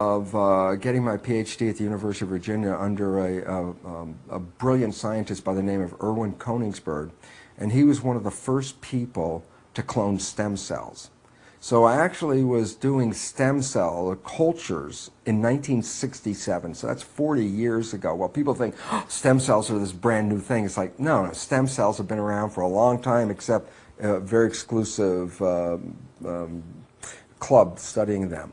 of getting my PhD at the University of Virginia under a brilliant scientist by the name of Erwin Koenigsberg, and he was one of the first people to clone stem cells. So I actually was doing stem cell cultures in 1967, so that's 40 years ago. Well, people think, oh, stem cells are this brand new thing. It's like, no, stem cells have been around for a long time, except a very exclusive club studying them.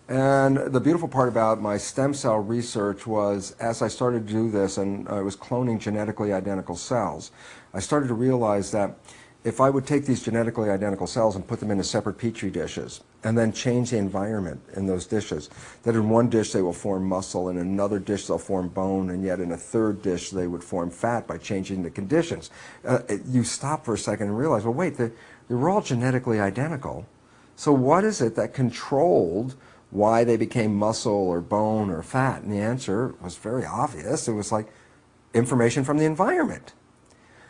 And the beautiful part about my stem cell research was, as I started to do this and I was cloning genetically identical cells, I started to realize that if I would take these genetically identical cells and put them into separate petri dishes and then change the environment in those dishes, that in one dish they will form muscle, in another dish they'll form bone, and yet in a third dish they would form fat by changing the conditions. You stop for a second and realize, well, wait, they were all genetically identical. So what is it that controlled why they became muscle or bone or fat? And the answer was very obvious. It was like information from the environment.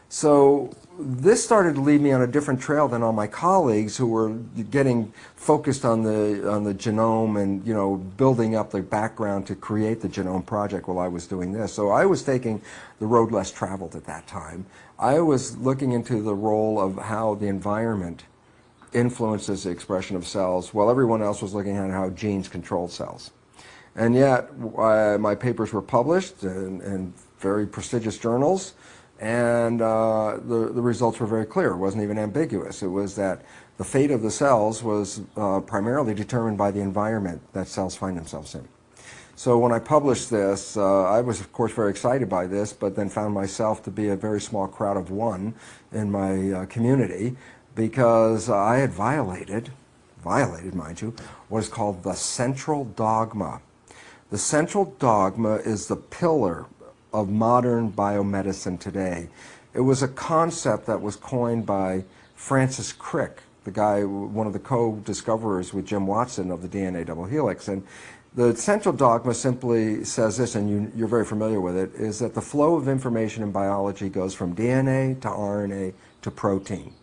So this started to lead me on a different trail than all my colleagues who were getting focused on the genome and, you know, building up the background to create the Genome Project while I was doing this. So I was taking the road less traveled at that time. I was looking into the role of how the environment influences the expression of cells, while everyone else was looking at how genes control cells. And yet, my papers were published in very prestigious journals, and the results were very clear. It wasn't even ambiguous. It was that the fate of the cells was primarily determined by the environment that cells find themselves in. So when I published this, I was, of course, very excited by this, but then found myself to be a very small crowd of one in my community, because I had violated, mind you, what is called the central dogma. The central dogma is the pillar of modern biomedicine today. It was a concept that was coined by Francis Crick, the guy, one of the co-discoverers with Jim Watson of the DNA double helix. And the central dogma simply says this, and you're very familiar with it, is that the flow of information in biology goes from DNA to RNA to protein.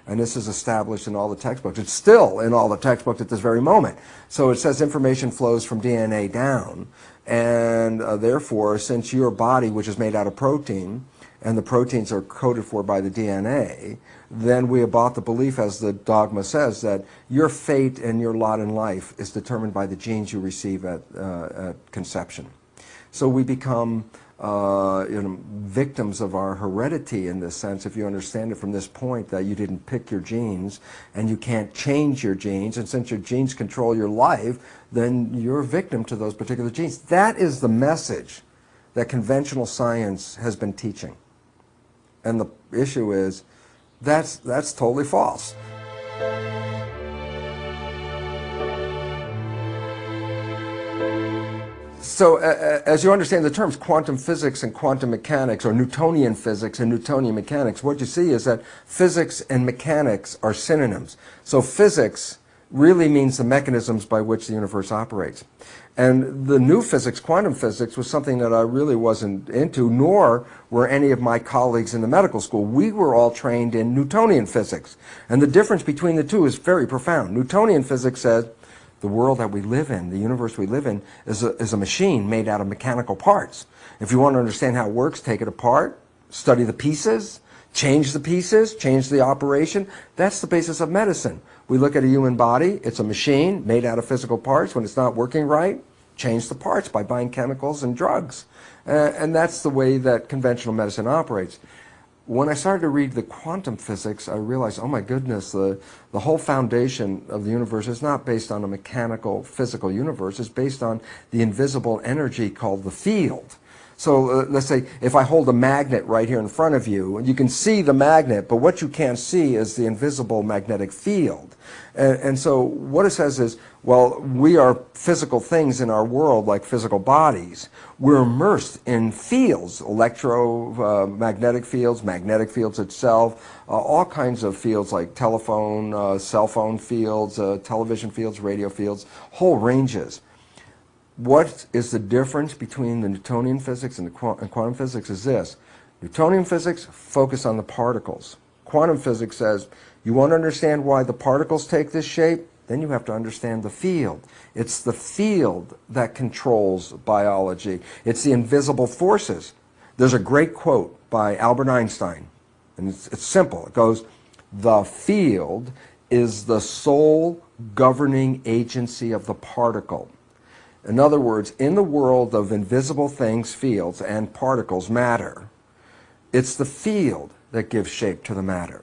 And this is established in all the textbooks. It's still in all the textbooks at this very moment. So it says information flows from DNA down, and therefore, since your body, which is made out of protein, and the proteins are coded for by the DNA, then we abort the belief, as the dogma says, that your fate and your lot in life is determined by the genes you receive at conception. So we become victims of our heredity in this sense, if you understand it from this point, that you didn't pick your genes and you can't change your genes, and since your genes control your life, then you're a victim to those particular genes. That is the message that conventional science has been teaching. And the issue is, that's totally false. So as you understand the terms quantum physics and quantum mechanics, or Newtonian physics and Newtonian mechanics, what you see is that physics and mechanics are synonyms. So physics really means the mechanisms by which the universe operates. And the new physics, quantum physics, was something that I really wasn't into, nor were any of my colleagues in the medical school. We were all trained in Newtonian physics. And the difference between the two is very profound. Newtonian physics says the world that we live in, the universe we live in, is a machine made out of mechanical parts. If you want to understand how it works, take it apart, study the pieces, change the operation. That's the basis of medicine. We look at a human body, it's a machine made out of physical parts. When it's not working right, change the parts by buying chemicals and drugs. And that's the way that conventional medicine operates. When I started to read the quantum physics, I realized, oh my goodness, the whole foundation of the universe is not based on a mechanical, physical universe. It's based on the invisible energy called the field. So let's say if I hold a magnet right here in front of you, and you can see the magnet, but what you can't see is the invisible magnetic field. And so what it says is, well, we are physical things in our world, like physical bodies. We're immersed in fields, electromagnetic fields, magnetic fields itself, all kinds of fields like telephone, cell phone fields, television fields, radio fields, whole ranges. What is the difference between the Newtonian physics and quantum physics is this. Newtonian physics focus on the particles. Quantum physics says, you want to understand why the particles take this shape? then you have to understand the field. It's the field that controls biology. It's the invisible forces. There's a great quote by Albert Einstein, and it's simple. It goes, "The field is the sole governing agency of the particle." In other words, in the world of invisible things, fields, and particles, matter, it's the field that gives shape to the matter.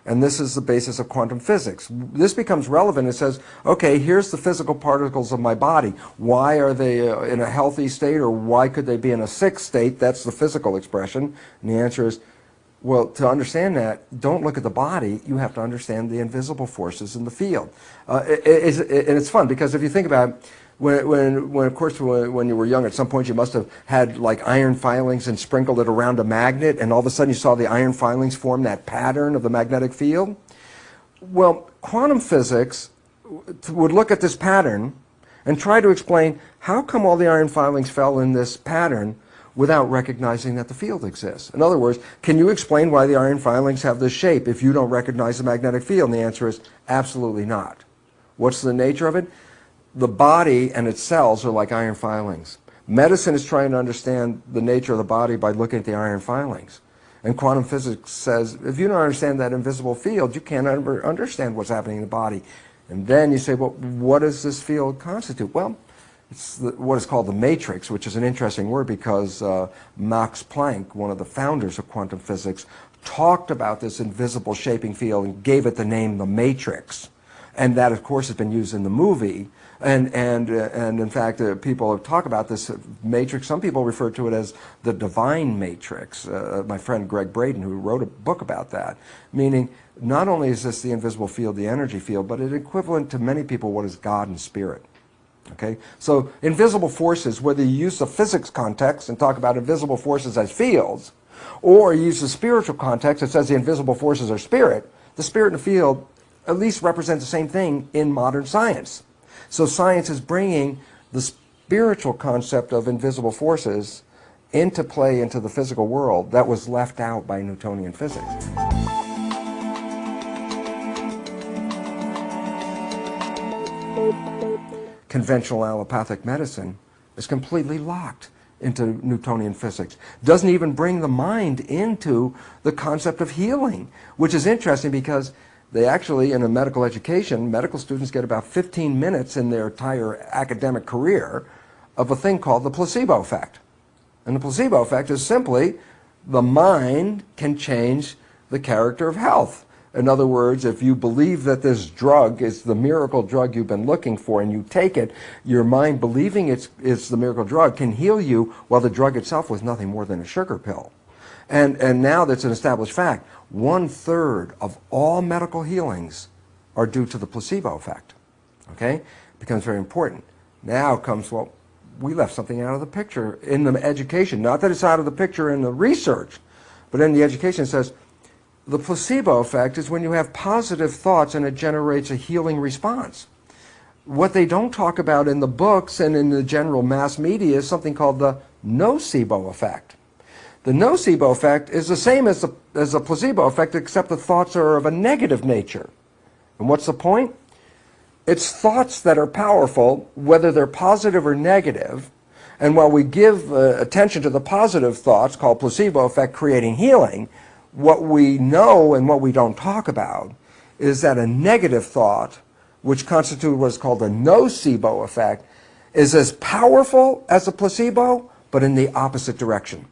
And this is the basis of quantum physics. This becomes relevant. It says, okay, here's the physical particles of my body. Why are they in a healthy state, or why could they be in a sick state? That's the physical expression. And the answer is, well, to understand that, don't look at the body. You have to understand the invisible forces in the field. And it's fun, because if you think about it, of course, when you were young, at some point you must have had like iron filings and sprinkled it around a magnet, and all of a sudden you saw the iron filings form that pattern of the magnetic field. Well, quantum physics would look at this pattern and try to explain how come all the iron filings fell in this pattern without recognizing that the field exists. In other words, can you explain why the iron filings have this shape if you don't recognize the magnetic field? And the answer is absolutely not. What's the nature of it? The body and its cells are like iron filings. Medicine is trying to understand the nature of the body by looking at the iron filings. And quantum physics says, if you don't understand that invisible field, you can't understand what's happening in the body. And then you say, well, what does this field constitute? Well, it's what is called the matrix, which is an interesting word because Max Planck, one of the founders of quantum physics, talked about this invisible shaping field and gave it the name the matrix. And that, of course, has been used in the movie. And in fact, people talk about this matrix. Some people refer to it as the divine matrix. My friend Greg Braden, who wrote a book about that, meaning not only is this the invisible field, the energy field, but it's equivalent to many people what is God and spirit. Okay? So invisible forces, whether you use the physics context and talk about invisible forces as fields, or you use the spiritual context that says the invisible forces are spirit, the spirit and the field at least represent the same thing in modern science. So science is bringing the spiritual concept of invisible forces into play into the physical world that was left out by Newtonian physics. Conventional allopathic medicine is completely locked into Newtonian physics. Doesn't even bring the mind into the concept of healing, which is interesting because they actually, in a medical education, medical students get about 15 minutes in their entire academic career of a thing called the placebo effect. And the placebo effect is simply the mind can change the character of health. In other words, if you believe that this drug is the miracle drug you've been looking for and you take it, your mind believing it's the miracle drug can heal you, while the drug itself was nothing more than a sugar pill. And now that's an established fact. 1/3 of all medical healings are due to the placebo effect. Okay? It becomes very important. Now comes, well, we left something out of the picture in the education. Not that it's out of the picture in the research, but in the education it says the placebo effect is when you have positive thoughts and it generates a healing response. What they don't talk about in the books and in the general mass media is something called the nocebo effect. The nocebo effect is the same as the placebo effect, except the thoughts are of a negative nature. And what's the point? It's thoughts that are powerful, whether they're positive or negative. And while we give attention to the positive thoughts, called placebo effect, creating healing, what we know and what we don't talk about is that a negative thought, which constitutes what is called a nocebo effect, is as powerful as a placebo, but in the opposite direction.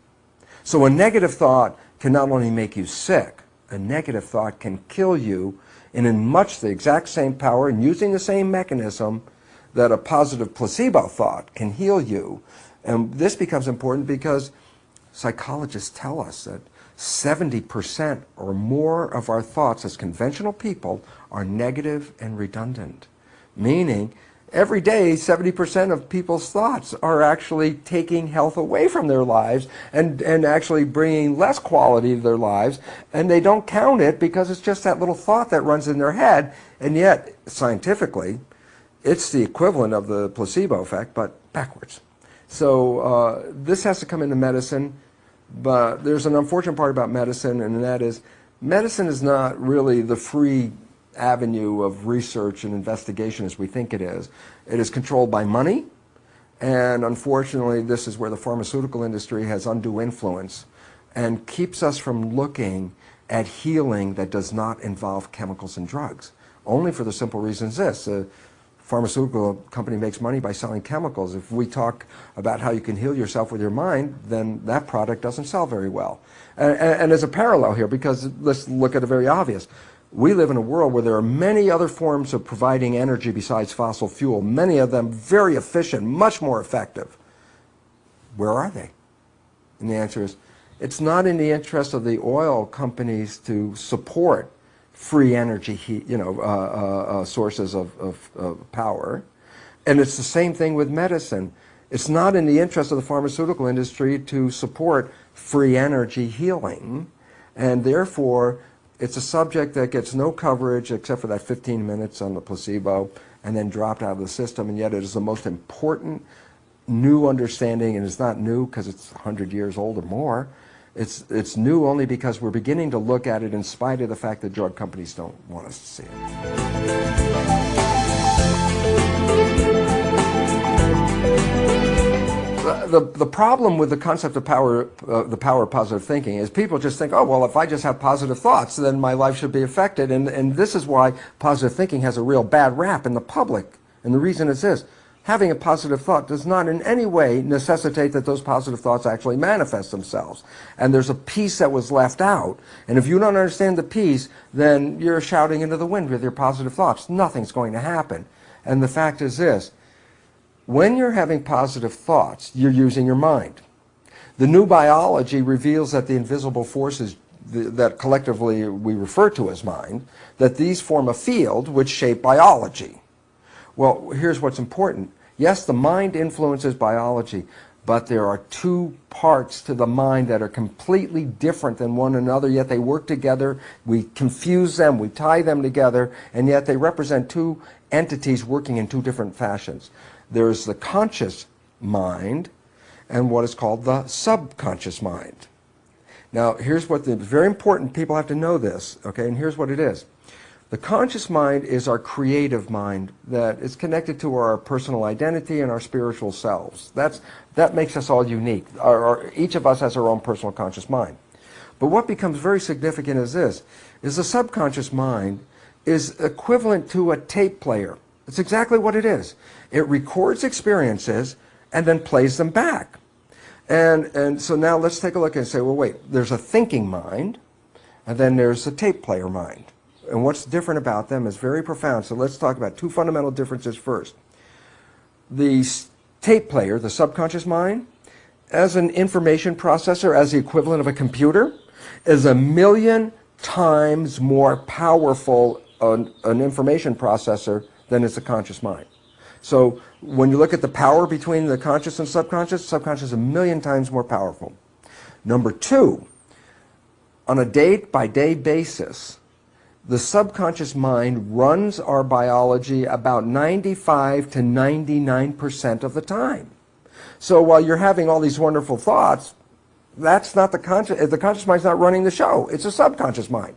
So a negative thought can not only make you sick, a negative thought can kill you, and in much the exact same power and using the same mechanism that a positive placebo thought can heal you. And this becomes important because psychologists tell us that 70% or more of our thoughts as conventional people are negative and redundant, meaning every day, 70% of people's thoughts are actually taking health away from their lives and actually bringing less quality to their lives, and they don't count it because it's just that little thought that runs in their head, and yet, scientifically, it's the equivalent of the placebo effect, but backwards. So this has to come into medicine, but there's an unfortunate part about medicine, and that is medicine is not really the free avenue of research and investigation as we think it is. It is controlled by money, and unfortunately this is where the pharmaceutical industry has undue influence and keeps us from looking at healing that does not involve chemicals and drugs. Only for the simple reasons this. A pharmaceutical company makes money by selling chemicals. If we talk about how you can heal yourself with your mind, then that product doesn't sell very well. And there's a parallel here, because let's look at it very obvious. We live in a world where there are many other forms of providing energy besides fossil fuel, many of them very efficient, much more effective. Where are they? And the answer is, it's not in the interest of the oil companies to support free energy, sources of power. And it's the same thing with medicine. It's not in the interest of the pharmaceutical industry to support free energy healing. And therefore, it's a subject that gets no coverage except for that 15 minutes on the placebo and then dropped out of the system. And yet it is the most important new understanding, and it's not new because it's 100 years old or more. It's new only because we're beginning to look at it in spite of the fact that drug companies don't want us to see it. The problem with the concept of power, the power of positive thinking, is people just think, oh, well, if I just have positive thoughts, then my life should be affected. And this is why positive thinking has a real bad rap in the public. And the reason is this. Having a positive thought does not in any way necessitate that those positive thoughts actually manifest themselves. And there's a piece that was left out. And if you don't understand the piece, then you're shouting into the wind with your positive thoughts. Nothing's going to happen. And the fact is this. When you're having positive thoughts, you're using your mind. The new biology reveals that the invisible forces that collectively we refer to as mind, that these form a field which shape biology. Well, here's what's important. Yes, the mind influences biology, but there are two parts to the mind that are completely different than one another, yet they work together. We confuse them, we tie them together, and yet they represent two entities working in two different fashions. There's the conscious mind and what is called the subconscious mind. Now, here's what the very important, people have to know this, okay, and here's what it is. The conscious mind is our creative mind that is connected to our personal identity and our spiritual selves. That makes us all unique. Each of us has our own personal conscious mind. But what becomes very significant is this, is the subconscious mind is equivalent to a tape player. It's exactly what it is. It records experiences and then plays them back. And so now let's take a look and say, well, wait, there's a thinking mind, and then there's a tape player mind. And what's different about them is very profound. So let's talk about two fundamental differences first. The tape player, the subconscious mind, as an information processor, as the equivalent of a computer, is 1,000,000 times more powerful an information processor than is the conscious mind. So when you look at the power between the conscious and subconscious is 1,000,000 times more powerful. Number two, on a day-by-day basis, the subconscious mind runs our biology about 95 to 99% of the time. So while you're having all these wonderful thoughts, that's not the conscious mind's not running the show. It's a subconscious mind.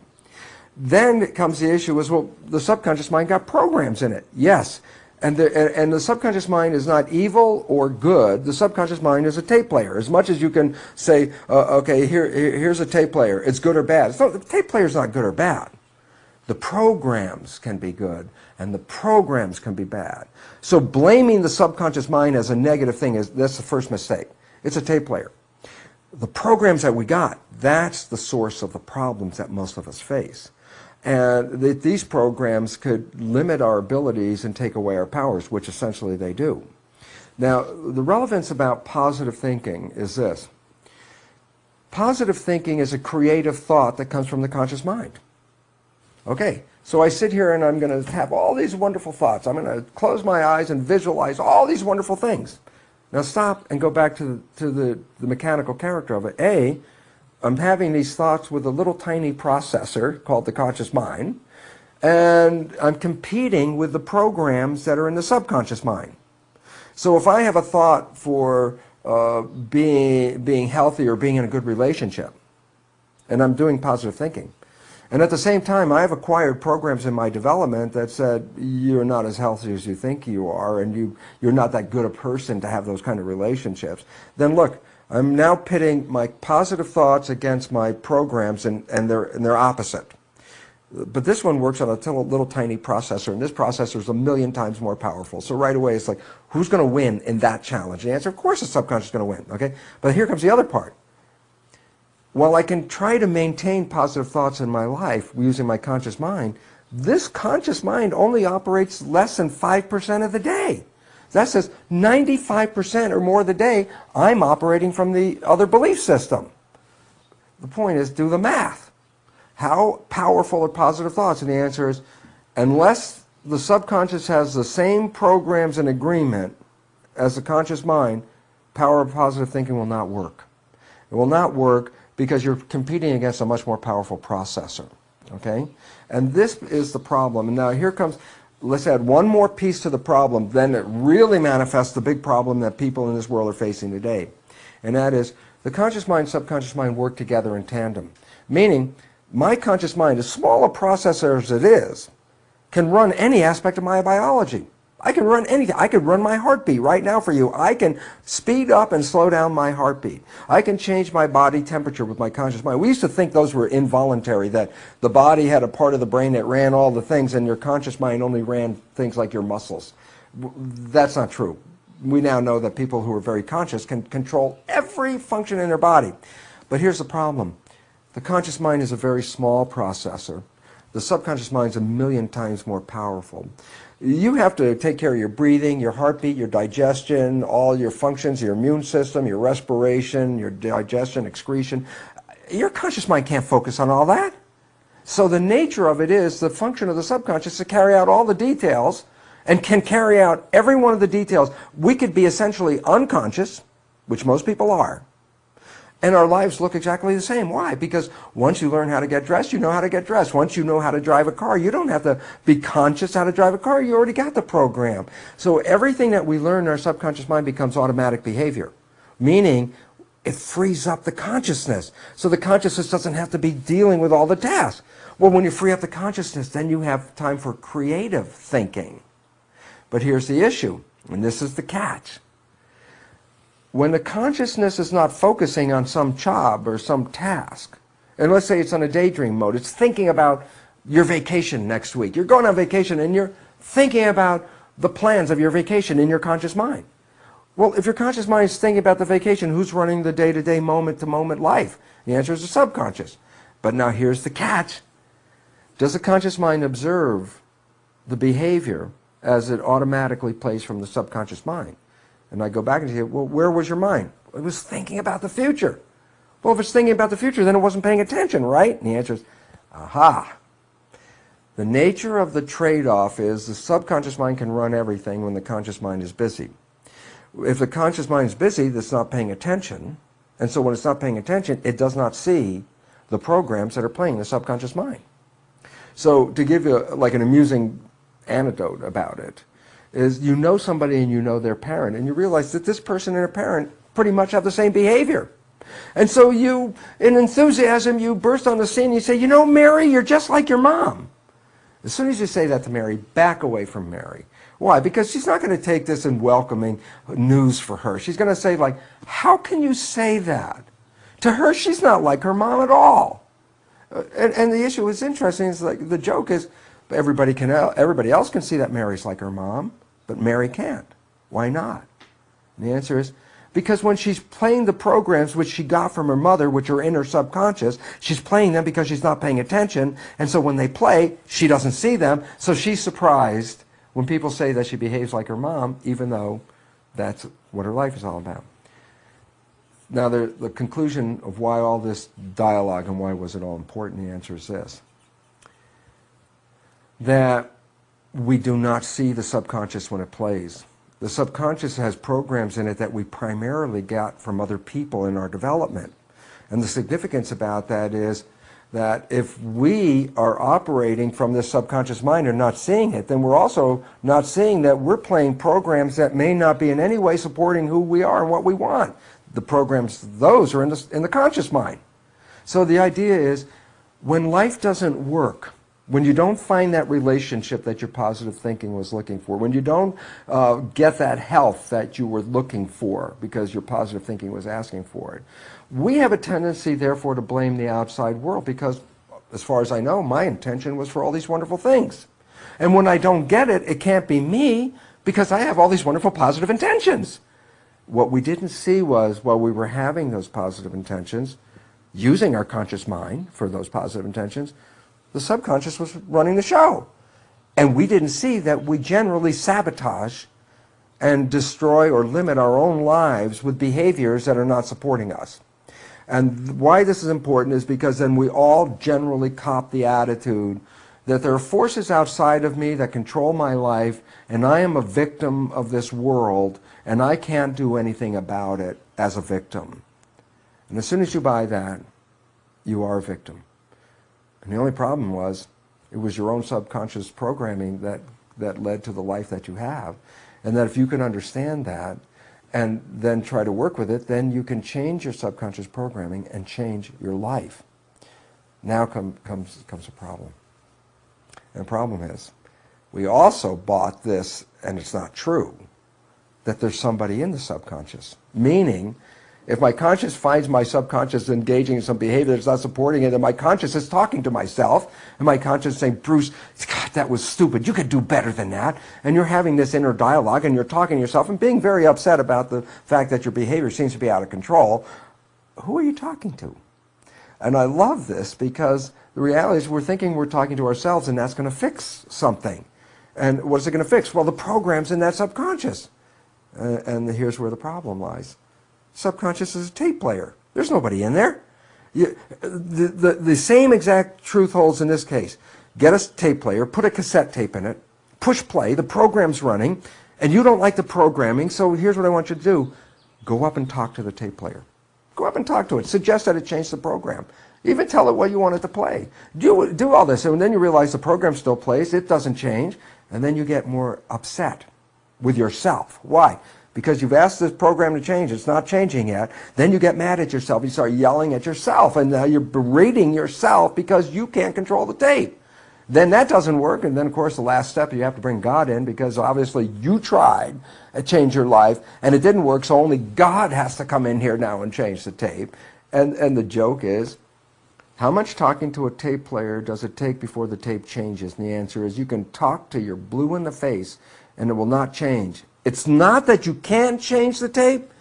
Then comes the issue is, well, the subconscious mind got programs in it. Yes. And the subconscious mind is not evil or good. The subconscious mind is a tape player. As much as you can say, okay, here's a tape player. It's good or bad. So the tape player is not good or bad. The programs can be good, and the programs can be bad. So blaming the subconscious mind as a negative thing, that's the first mistake. It's a tape player. The programs that we got, that's the source of the problems that most of us face. And these programs could limit our abilities and take away our powers, which essentially they do. Now, the relevance about positive thinking is this. Positive thinking is a creative thought that comes from the conscious mind. Okay, so I sit here and I'm going to have all these wonderful thoughts. I'm going to close my eyes and visualize all these wonderful things. Now stop and go back to the mechanical character of it. I'm having these thoughts with a little tiny processor called the conscious mind, and I'm competing with the programs that are in the subconscious mind. So if I have a thought for being healthy or being in a good relationship, and I'm doing positive thinking, And at the same time, I have acquired programs in my development that said, you're not as healthy as you think you are, and you're not that good a person to have those kind of relationships. Then look, I'm now pitting my positive thoughts against my programs, and they're opposite. But this one works on a little tiny processor, and this processor is 1,000,000 times more powerful. So right away, it's like, who's going to win in that challenge? The answer, of course, the subconscious is going to win. Okay, but here comes the other part. While I can try to maintain positive thoughts in my life using my conscious mind, this conscious mind only operates less than 5% of the day. That says 95% or more of the day, I'm operating from the other belief system. The point is, do the math. How powerful are positive thoughts? And the answer is, unless the subconscious has the same programs in agreement as the conscious mind, power of positive thinking will not work. It will not work because you're competing against a much more powerful processor. Okay? And this is the problem. And now here comes, let's add one more piece to the problem, then it really manifests the big problem that people in this world are facing today. And that is, the conscious mind and subconscious mind work together in tandem. Meaning, my conscious mind, as small a processor as it is, can run any aspect of my biology. I can run anything. I could run my heartbeat right now for you. I can speed up and slow down my heartbeat. I can change my body temperature with my conscious mind. We used to think those were involuntary, that the body had a part of the brain that ran all the things and your conscious mind only ran things like your muscles. That's not true. We now know that people who are very conscious can control every function in their body. But here's the problem. The conscious mind is a very small processor. The subconscious mind is 1,000,000 times more powerful. You have to take care of your breathing, your heartbeat, your digestion, all your functions, your immune system, your respiration, your digestion, excretion. Your conscious mind can't focus on all that. So the nature of it is the function of the subconscious to carry out all the details and can carry out every one of the details. We could be essentially unconscious, which most people are, and our lives look exactly the same. Why? Because once you learn how to get dressed, you know how to get dressed. Once you know how to drive a car, you don't have to be conscious how to drive a car. You already got the program. So everything that we learn in our subconscious mind becomes automatic behavior, meaning it frees up the consciousness. So the consciousness doesn't have to be dealing with all the tasks. Well, when you free up the consciousness, then you have time for creative thinking. But here's the issue, and this is the catch. When the consciousness is not focusing on some job or some task, and let's say it's on a daydream mode, it's thinking about your vacation next week. You're going on vacation and you're thinking about the plans of your vacation in your conscious mind. Well, if your conscious mind is thinking about the vacation, who's running the day-to-day, moment-to-moment life? The answer is the subconscious. But now here's the catch. Does the conscious mind observe the behavior as it automatically plays from the subconscious mind? And I go back and say, well, where was your mind? It was thinking about the future. Well, if it's thinking about the future, then it wasn't paying attention, right? And the answer is, aha. The nature of the trade-off is the subconscious mind can run everything when the conscious mind is busy. If the conscious mind is busy, it's not paying attention. And so when it's not paying attention, it does not see the programs that are playing in the subconscious mind. So to give you like an amusing anecdote about it, is you know somebody and you know their parent, and you realize that this person and their parent pretty much have the same behavior. And so you, in enthusiasm, you burst on the scene and you say, you know, Mary, you're just like your mom. As soon as you say that to Mary, back away from Mary. Why? Because she's not going to take this in welcoming news for her. She's going to say, like, how can you say that? To her, she's not like her mom at all. And the issue is interesting. Is like the joke is, everybody else can see that Mary's like her mom, but Mary can't. Why not? And the answer is, because when she's playing the programs which she got from her mother, which are in her subconscious, she's playing them because she's not paying attention, and so when they play, she doesn't see them, so she's surprised when people say that she behaves like her mom, even though that's what her life is all about. Now, the conclusion of why all this dialogue and why was it all important, the answer is this. That we do not see the subconscious when it plays. The subconscious has programs in it that we primarily got from other people in our development. And the significance about that is that if we are operating from this subconscious mind and not seeing it, then we're also not seeing that we're playing programs that may not be in any way supporting who we are and what we want. The programs, those are in the conscious mind. So the idea is, When life doesn't work, when you don't find that relationship that your positive thinking was looking for, when you don't get that health that you were looking for because your positive thinking was asking for it, we have a tendency, therefore, to blame the outside world because, as far as I know, my intention was for all these wonderful things. And when I don't get it, it can't be me because I have all these wonderful positive intentions. What we didn't see was, while we were having those positive intentions, using our conscious mind for those positive intentions, the subconscious was running the show. And we didn't see that we generally sabotage and destroy or limit our own lives with behaviors that are not supporting us. And why this is important is because then we all generally cop the attitude that there are forces outside of me that control my life, and I am a victim of this world, and I can't do anything about it as a victim. And as soon as you buy that, you are a victim. And the only problem was, it was your own subconscious programming that led to the life that you have. And that if you can understand that, and then try to work with it, then you can change your subconscious programming and change your life. Now comes a problem. And the problem is, we also bought this, and it's not true, that there's somebody in the subconscious. Meaning, if my conscious finds my subconscious engaging in some behavior that's not supporting it, then my conscious is talking to myself, and my conscious is saying, Bruce, God, that was stupid. You could do better than that. And you're having this inner dialogue, and you're talking to yourself and being very upset about the fact that your behavior seems to be out of control. Who are you talking to? And I love this because the reality is we're thinking we're talking to ourselves, and that's going to fix something. And what is it going to fix? Well, the program's in that subconscious. And here's where the problem lies. Subconscious is a tape player. There's nobody in there. The same exact truth holds in this case. Get a tape player, put a cassette tape in it, push play, the program's running, and you don't like the programming, so here's what I want you to do. Go up and talk to the tape player. Go up and talk to it. Suggest that it change the program. Even tell it what you want it to play. Do all this, and then you realize the program still plays, it doesn't change, and then you get more upset with yourself. Why? Because you've asked this program to change, it's not changing yet. Then you get mad at yourself, you start yelling at yourself, and now you're berating yourself because you can't control the tape. Then that doesn't work, and then of course the last step, you have to bring God in because obviously you tried to change your life and it didn't work, so only God has to come in here now and change the tape. And the joke is, how much talking to a tape player does it take before the tape changes? And the answer is, you can talk till you're blue in the face and it will not change. It's not that you can't change the tape,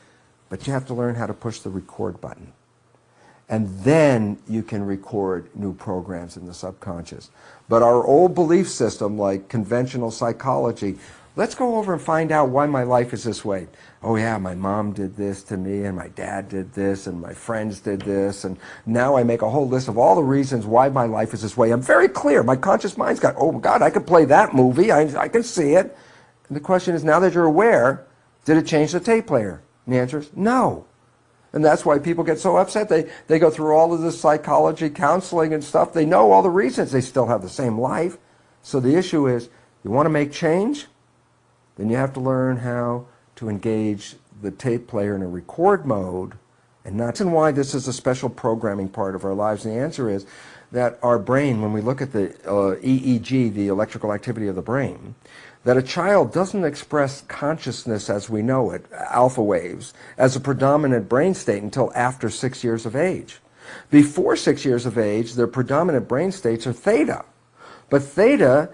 but you have to learn how to push the record button. And then you can record new programs in the subconscious. But our old belief system, like conventional psychology, let's go over and find out why my life is this way. Oh yeah, my mom did this to me, and my dad did this, and my friends did this, and now I make a whole list of all the reasons why my life is this way. I'm very clear. My conscious mind's got, oh God, I could play that movie. I can see it. And the question is, now that you're aware, did it change the tape player? And the answer is no. And that's why people get so upset. They go through all of this psychology, counseling and stuff. They know all the reasons. They still have the same life. So the issue is, you want to make change? Then you have to learn how to engage the tape player in a record mode. And that's why this is a special programming part of our lives. And the answer is that our brain, when we look at the EEG, the electrical activity of the brain, that a child doesn't express consciousness as we know it, alpha waves, as a predominant brain state until after 6 years of age. Before 6 years of age, their predominant brain states are theta. But theta,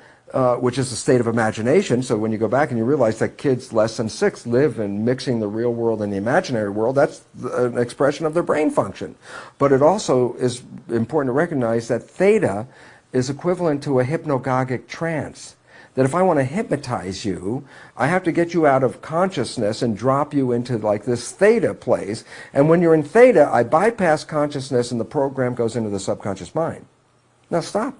which is a state of imagination, so when you go back and you realize that kids less than 6 live in mixing the real world and the imaginary world, that's an expression of their brain function. But it also is important to recognize that theta is equivalent to a hypnagogic trance. That if I want to hypnotize you, I have to get you out of consciousness and drop you into like this theta place. And when you're in theta, I bypass consciousness and the program goes into the subconscious mind. Now stop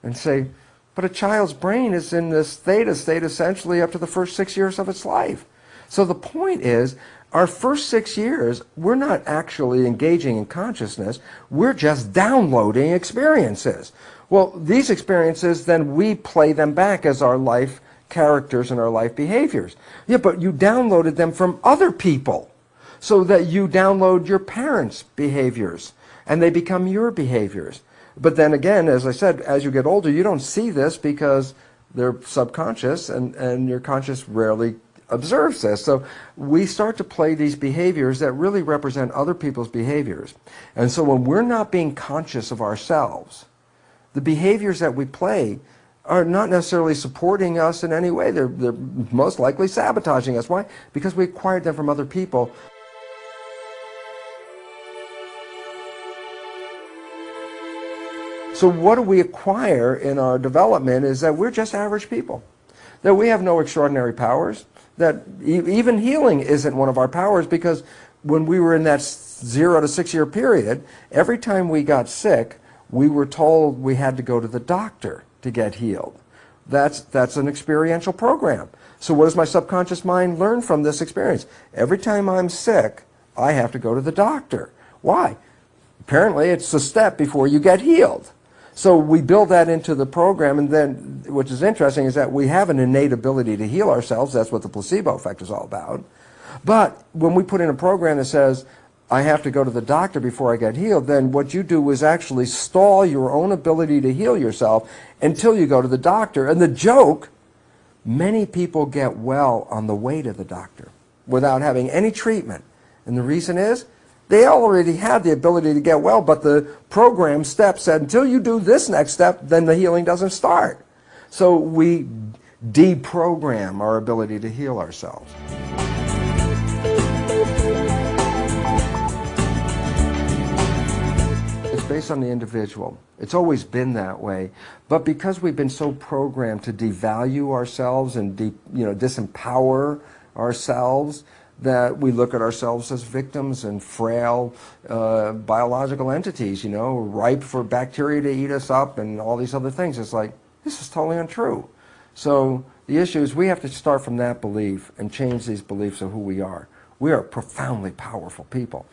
and say, but a child's brain is in this theta state essentially up to the first 6 years of its life. So the point is, our first 6 years, we're not actually engaging in consciousness. We're just downloading experiences. Well, these experiences, then we play them back as our life characters and our life behaviors. Yeah, but you downloaded them from other people, so that you download your parents' behaviors, and they become your behaviors. But then again, as I said, as you get older, you don't see this because they're subconscious, and your conscious rarely observes this. So we start to play these behaviors that really represent other people's behaviors. And so when we're not being conscious of ourselves, the behaviors that we play are not necessarily supporting us in any way. They're most likely sabotaging us. Why? Because we acquired them from other people. So what do we acquire in our development is that we're just average people, that we have no extraordinary powers, that even healing isn't one of our powers, because when we were in that 0 to 6 year period, every time we got sick, we were told we had to go to the doctor to get healed. That's an experiential program. So what does my subconscious mind learn from this experience? Every time I'm sick, I have to go to the doctor. Why? Apparently it's a step before you get healed. So we build that into the program, and then, which is interesting, is that we have an innate ability to heal ourselves. That's what the placebo effect is all about. But when we put in a program that says, I have to go to the doctor before I get healed, then what you do is actually stall your own ability to heal yourself until you go to the doctor. And the joke, many people get well on the way to the doctor without having any treatment. And the reason is, they already had the ability to get well, but the program step said, until you do this next step, then the healing doesn't start. So we deprogram our ability to heal ourselves. It's based on the individual. It's always been that way. But because we've been so programmed to devalue ourselves and disempower ourselves, that we look at ourselves as victims and frail biological entities, ripe for bacteria to eat us up and all these other things. It's like, this is totally untrue. So the issue is we have to start from that belief and change these beliefs of who we are. We are profoundly powerful people.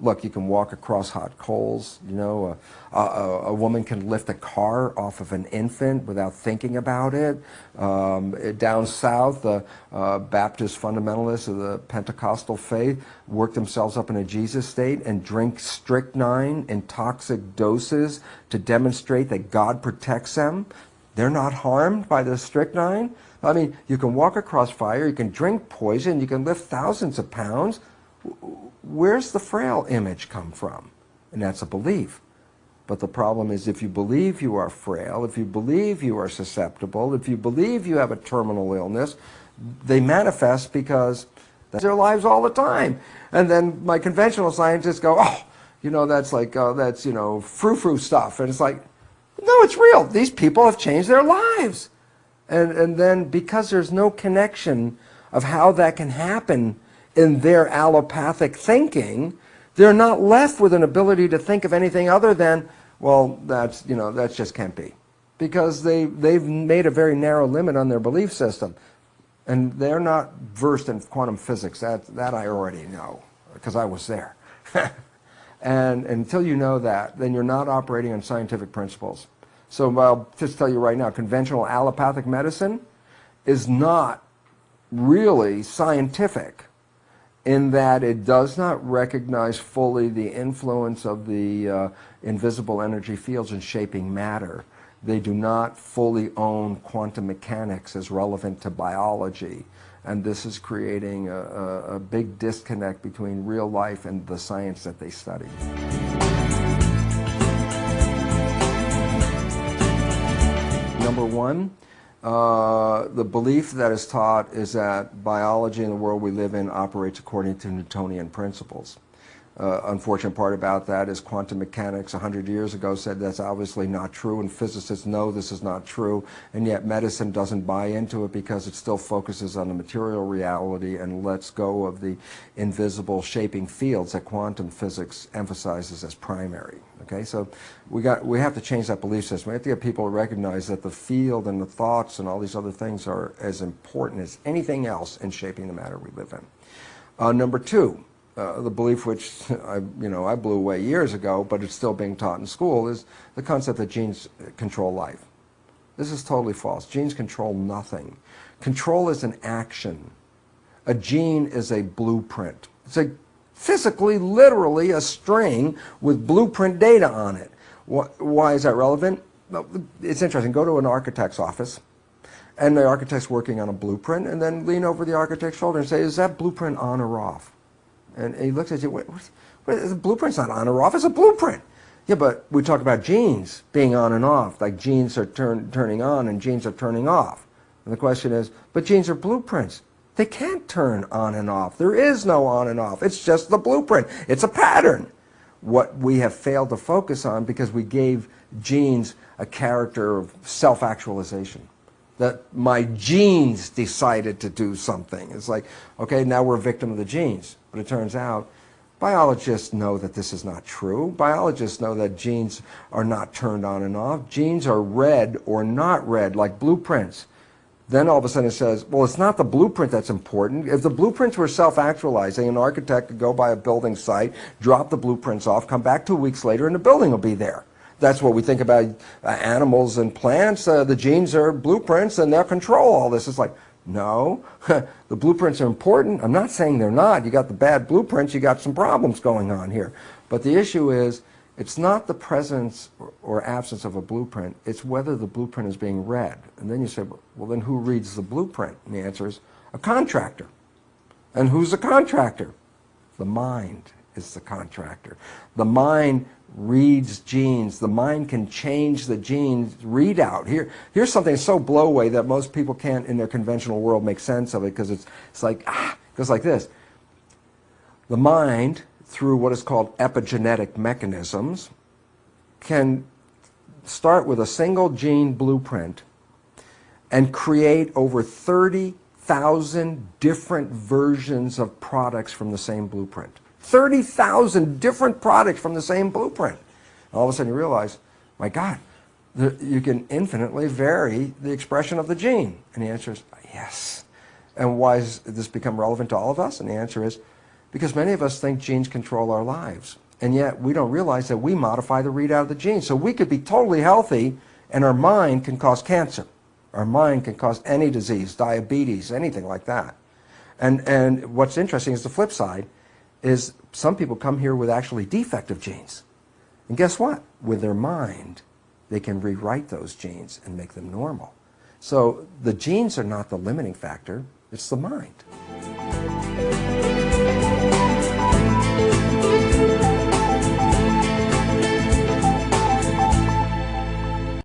Look, you can walk across hot coals, a woman can lift a car off of an infant without thinking about it. Down south, the Baptist fundamentalists of the Pentecostal faith work themselves up in a Jesus state and drink strychnine in toxic doses to demonstrate that God protects them. They're not harmed by the strychnine. I mean, you can walk across fire, you can drink poison, you can lift thousands of pounds. Where's the frail image come from? And that's a belief. But the problem is, if you believe you are frail, if you believe you are susceptible, if you believe you have a terminal illness, they manifest because that's their lives all the time. And then my conventional scientists go, that's like, that's, frou-frou stuff. And it's like, no, it's real. These people have changed their lives. And then because there's no connection of how that can happen in their allopathic thinking, they're not left with an ability to think of anything other than, well, that just can't be. Because they've made a very narrow limit on their belief system. And they're not versed in quantum physics. That I already know, because I was there. And until you know that, then you're not operating on scientific principles. So I'll just tell you right now, conventional allopathic medicine is not really scientific, in that it does not recognize fully the influence of the invisible energy fields in shaping matter. They do not fully own quantum mechanics as relevant to biology. And this is creating a big disconnect between real life and the science that they study. Number one, the belief that is taught is that biology in the world we live in operates according to Newtonian principles. Unfortunate part about that is quantum mechanics 100 years ago said that's obviously not true, and physicists know this is not true, and yet medicine doesn't buy into it because it still focuses on the material reality and lets go of the invisible shaping fields that quantum physics emphasizes as primary. Okay, so we have to change that belief system. We have to get people to recognize that the field and the thoughts and all these other things are as important as anything else in shaping the matter we live in. Number two, the belief which I blew away years ago, but it's still being taught in school, is the concept that genes control life. This is totally false. Genes control nothing. Control is an action. A gene is a blueprint. It's physically, literally a string with blueprint data on it. Why is that relevant? Well, it's interesting. Go to an architect's office, and the architect's working on a blueprint, and then lean over the architect's shoulder and say, is that blueprint on or off? And he looks at you, the blueprint's not on or off, it's a blueprint. Yeah, but we talk about genes being on and off, like genes are turning on and genes are turning off. And the question is, but genes are blueprints. They can't turn on and off. There is no on and off. It's just the blueprint. It's a pattern. What we have failed to focus on because we gave genes a character of self-actualization. That my genes decided to do something. It's like, okay, now we're a victim of the genes. But it turns out biologists know that this is not true. Biologists know that genes are not turned on and off. Genes are read or not read, like blueprints. Then all of a sudden it says, well, it's not the blueprint that's important. If the blueprints were self-actualizing, an architect could go by a building site, drop the blueprints off, come back 2 weeks later, and the building will be there. That's what we think about animals and plants. The genes are blueprints, and they'll control all this. It's like, no, the blueprints are important. I'm not saying they're not. You got the bad blueprints, you got some problems going on here. But the issue is, it's not the presence or absence of a blueprint, it's whether the blueprint is being read. And then you say, well, then who reads the blueprint? And the answer is a contractor. And who's the contractor? The mind is the contractor. The mind reads genes. The mind can change the genes readout. Here's something so blow away that most people can't, in their conventional world, make sense of it, because it's like, it goes like this. The mind, through what is called epigenetic mechanisms, can start with a single gene blueprint and create over 30,000 different versions of products from the same blueprint. 30,000 different products from the same blueprint. And all of a sudden you realize, my God, you can infinitely vary the expression of the gene. And the answer is yes. And why has this become relevant to all of us? And the answer is because many of us think genes control our lives. And yet we don't realize that we modify the readout of the genes. So we could be totally healthy and our mind can cause cancer. Our mind can cause any disease, diabetes, anything like that. And what's interesting is the flip side is some people come here with actually defective genes. And guess what? With their mind, they can rewrite those genes and make them normal. So the genes are not the limiting factor, it's the mind.